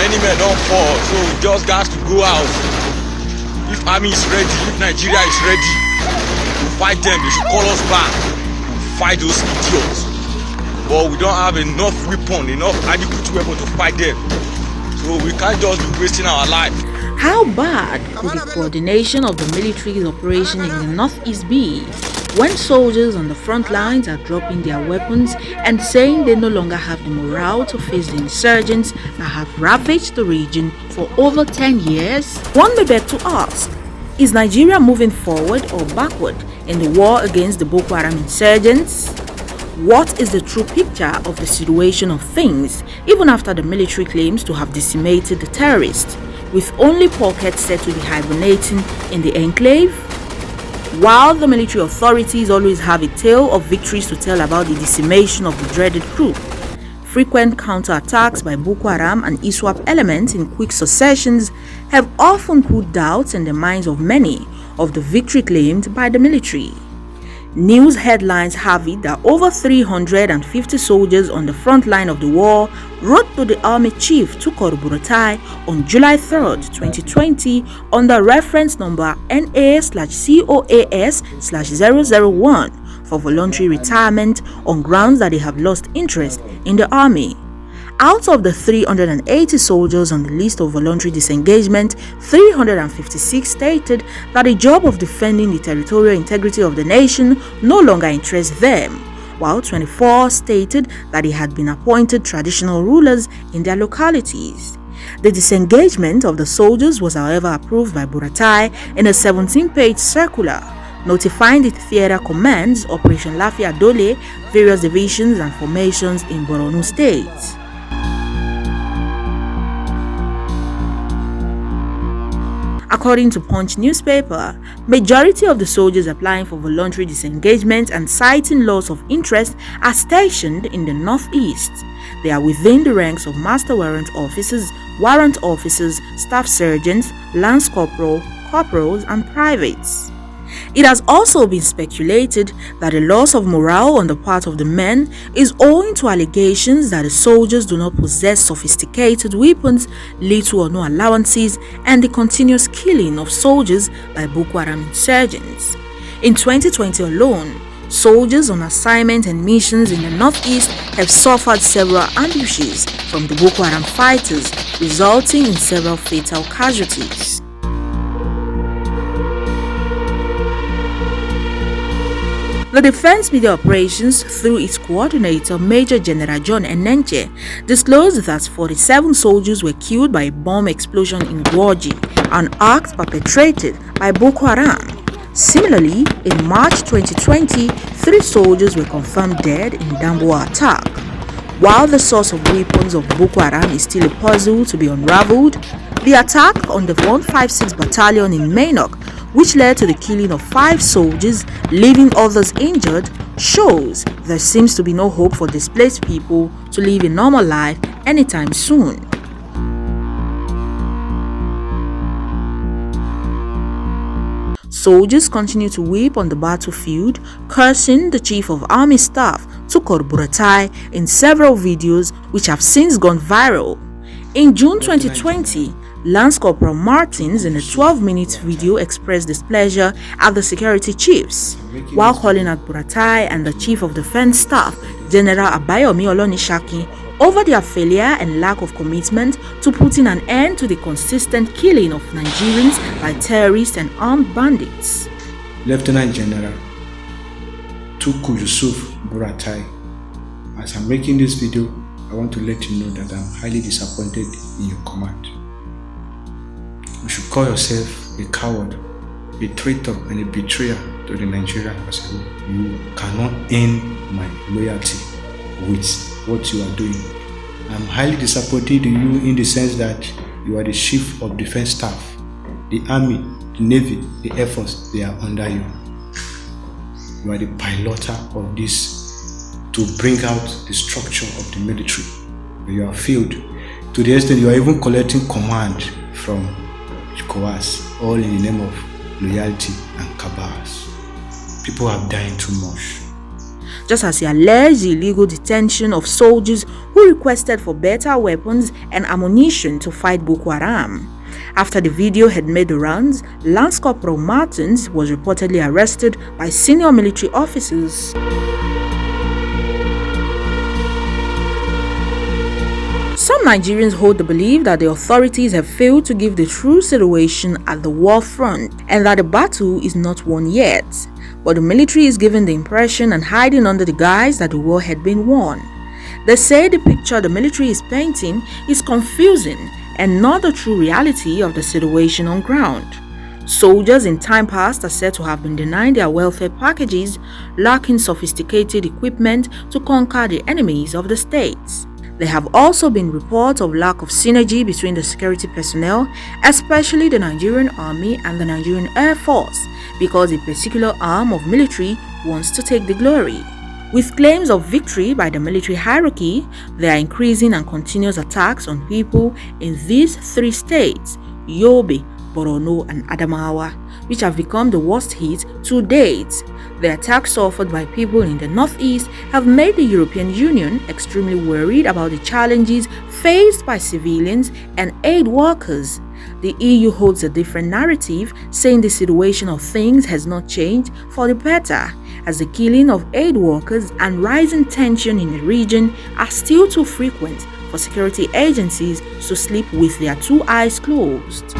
many men don't fall, so we just got to go out. If army is ready, if Nigeria is ready, we'll fight them. They should call us back. We'll fight those idiots. But we don't have enough weapon, enough adequate weapon to fight them. So we can't just be wasting our life. How bad could the coordination of the military's operation in the northeast be when soldiers on the front lines are dropping their weapons and saying they no longer have the morale to face the insurgents that have ravaged the region for over 10 years? One may beg to ask, is Nigeria moving forward or backward in the war against the Boko Haram insurgents? What is the true picture of the situation of things even after the military claims to have decimated the terrorists, with only pockets said to be hibernating in the enclave? While the military authorities always have a tale of victories to tell about the decimation of the dreaded group, frequent counterattacks by Boko Haram and ISWAP elements in quick successions have often put doubts in the minds of many of the victory claimed by the military. News headlines have it that over 350 soldiers on the front line of the war wrote to the army chief Tukur Buratai on July 3, 2020 under reference number NA/COAS/001 for voluntary retirement on grounds that they have lost interest in the army. Out of the 380 soldiers on the list of voluntary disengagement, 356 stated that the job of defending the territorial integrity of the nation no longer interests them, while 24 stated that they had been appointed traditional rulers in their localities. The disengagement of the soldiers was however approved by Buratai in a 17-page circular, notifying the theater commands, Operation Lafia Dole, various divisions and formations in Borno State. According to Punch newspaper, majority of the soldiers applying for voluntary disengagement and citing loss of interest are stationed in the northeast. They are within the ranks of master warrant officers, staff sergeants, lance corporal, corporals, and privates. It has also been speculated that the loss of morale on the part of the men is owing to allegations that the soldiers do not possess sophisticated weapons, little or no allowances, and the continuous killing of soldiers by Boko Haram insurgents. In 2020 alone, soldiers on assignment and missions in the northeast have suffered several ambushes from the Boko Haram fighters, resulting in several fatal casualties. The Defense Media Operations, through its coordinator Major General John Enenche, disclosed that 47 soldiers were killed by a bomb explosion in Gwoji, an act perpetrated by Boko Haram. Similarly, in March 2020, 3 soldiers were confirmed dead in Damboa attack. While the source of weapons of Boko Haram is still a puzzle to be unraveled, the attack on the 156 Battalion in Mainok, which led to the killing of 5 soldiers, leaving others injured, shows there seems to be no hope for displaced people to live a normal life anytime soon. Soldiers continue to weep on the battlefield, cursing the Chief of Army Staff, Tukur Buratai, in several videos which have since gone viral. In June 2020, Lance Corporal Martins in a 12-minute video expressed displeasure at the security chiefs, while calling out Buratai and the Chief of Defense Staff, General Abayomi Olonishaki, over their failure and lack of commitment to putting an end to the consistent killing of Nigerians by terrorists and armed bandits. Lieutenant General Tukur Yusuf Buratai, as I'm making this video, I want to let you know that I'm highly disappointed in your command. You should call yourself a coward, a traitor, and a betrayer to the Nigerian people. You cannot earn my loyalty with what you are doing. I'm highly disappointed in you in the sense that you are the Chief of Defense Staff. The Army, the Navy, the Air Force, they are under you. You are the piloter of this to bring out the structure of the military. You have failed to the extent you are even collecting command from ECOWAS, all in the name of loyalty and cabals. People have died too much. just as he alleged the illegal detention of soldiers who requested for better weapons and ammunition to fight Boko Haram. After the video had made the rounds, Lance Corporal Martins was reportedly arrested by senior military officers. Some Nigerians hold the belief that the authorities have failed to give the true situation at the war front and that the battle is not won yet. But the military is giving the impression and hiding under the guise that the war had been won. They say the picture the military is painting is confusing and not the true reality of the situation on ground. Soldiers in time past are said to have been denied their welfare packages, lacking sophisticated equipment to conquer the enemies of the states. There have also been reports of lack of synergy between the security personnel, especially the Nigerian Army and the Nigerian Air Force, because a particular arm of military wants to take the glory. With claims of victory by the military hierarchy, there are increasing and continuous attacks on people in these three states, Yobe, Borno and Adamawa, which have become the worst hit to date. The attacks suffered by people in the northeast have made the European Union extremely worried about the challenges faced by civilians and aid workers. The EU holds a different narrative, saying the situation of things has not changed for the better, as the killing of aid workers and rising tension in the region are still too frequent for security agencies to sleep with their two eyes closed.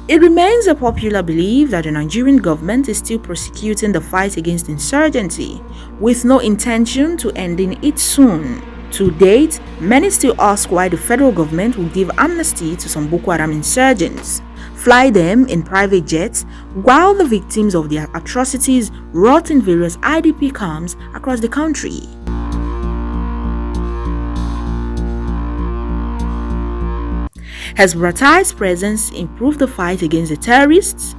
It remains a popular belief that the Nigerian government is still prosecuting the fight against insurgency, with no intention to ending it soon. To date, many still ask why the federal government will give amnesty to some Boko Haram insurgents, fly them in private jets, while the victims of their atrocities rot in various IDP camps across the country. Has Buratai's presence improved the fight against the terrorists?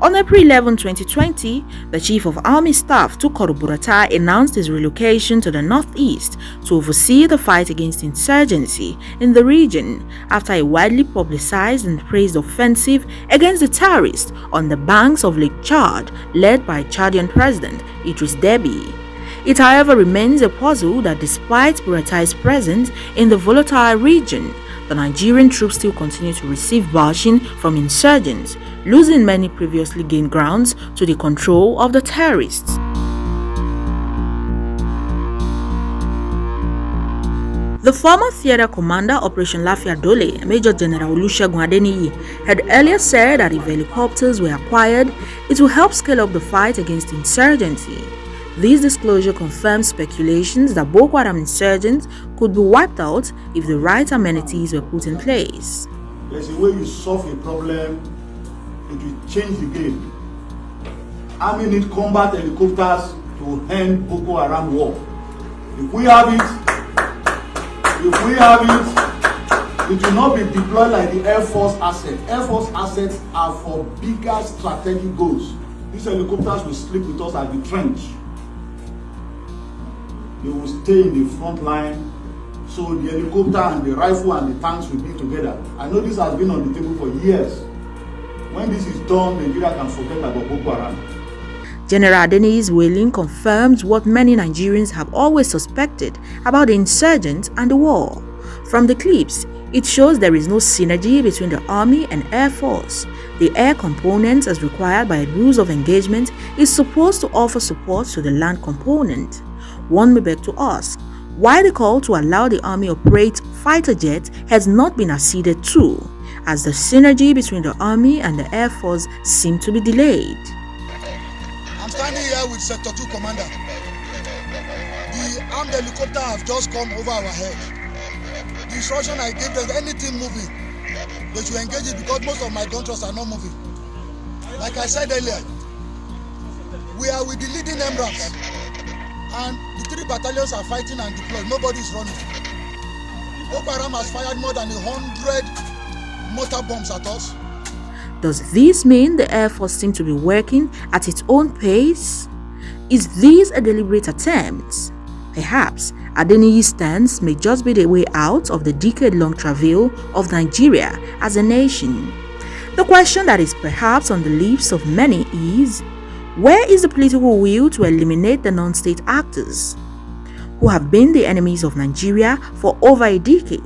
On April 11, 2020, the Chief of Army Staff, Tukur Buratai, announced his relocation to the northeast to oversee the fight against insurgency in the region after a widely publicized and praised offensive against the terrorists on the banks of Lake Chad, led by Chadian President Idris Deby. It, however, remains a puzzle that despite Buratai's presence in the volatile region, the Nigerian troops still continue to receive bashing from insurgents, losing many previously gained grounds to the control of the terrorists. The former theater commander, Operation Lafia Dole, Major General Olusegun Adeniyi, had earlier said that if helicopters were acquired, it will help scale up the fight against insurgency. This disclosure confirms speculations that Boko Haram insurgents could be wiped out if the right amenities were put in place. There's a way you solve a problem, it will change the game. Army need combat helicopters to end Boko Haram war. If we have it will not be deployed like the Air Force asset. Air Force assets are for bigger strategic goals. These helicopters will sleep with us at the trench. They will stay in the front line, so the helicopter and the rifle and the tanks will be together. I know this has been on the table for years. When this is done, Nigeria can forget about Boko Haram. General Adeniyi's wailing confirms what many Nigerians have always suspected about the insurgents and the war. From the clips, it shows there is no synergy between the Army and Air Force. The air component, as required by rules of engagement, is supposed to offer support to the land component. One may beg to ask, why the call to allow the Army operate fighter jets has not been acceded to, as the synergy between the Army and the Air Force seem to be delayed. I'm standing here with Sector 2 Commander. The armed helicopter have just come over our head. The instruction I gave them, anything moving, they should engage it because most of my gun thrusts are not moving. Like I said earlier, we are with the leading MRAPs, and the 3 battalions are fighting and deployed. Nobody is running. Boko Haram has fired more than 100 mortar bombs at us. Does this mean the Air Force seems to be working at its own pace? Is this a deliberate attempt? Perhaps Adeniyi's stance may just be the way out of the decade-long travail of Nigeria as a nation. The question that is perhaps on the lips of many is, where is the political will to eliminate the non-state actors who have been the enemies of Nigeria for over a decade?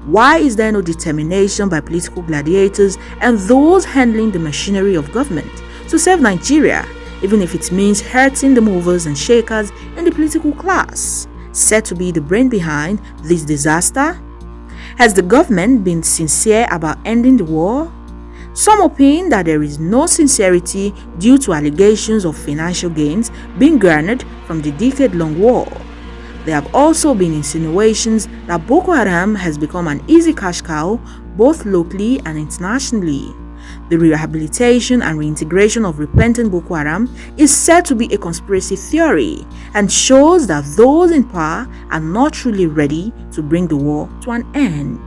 Why is there no determination by political gladiators and those handling the machinery of government to save Nigeria, even if it means hurting the movers and shakers in the political class, said to be the brain behind this disaster? Has the government been sincere about ending the war? Some opine that there is no sincerity due to allegations of financial gains being garnered from the decade-long war. There have also been insinuations that Boko Haram has become an easy cash cow both locally and internationally. The rehabilitation and reintegration of repentant Boko Haram is said to be a conspiracy theory and shows that those in power are not truly ready to bring the war to an end.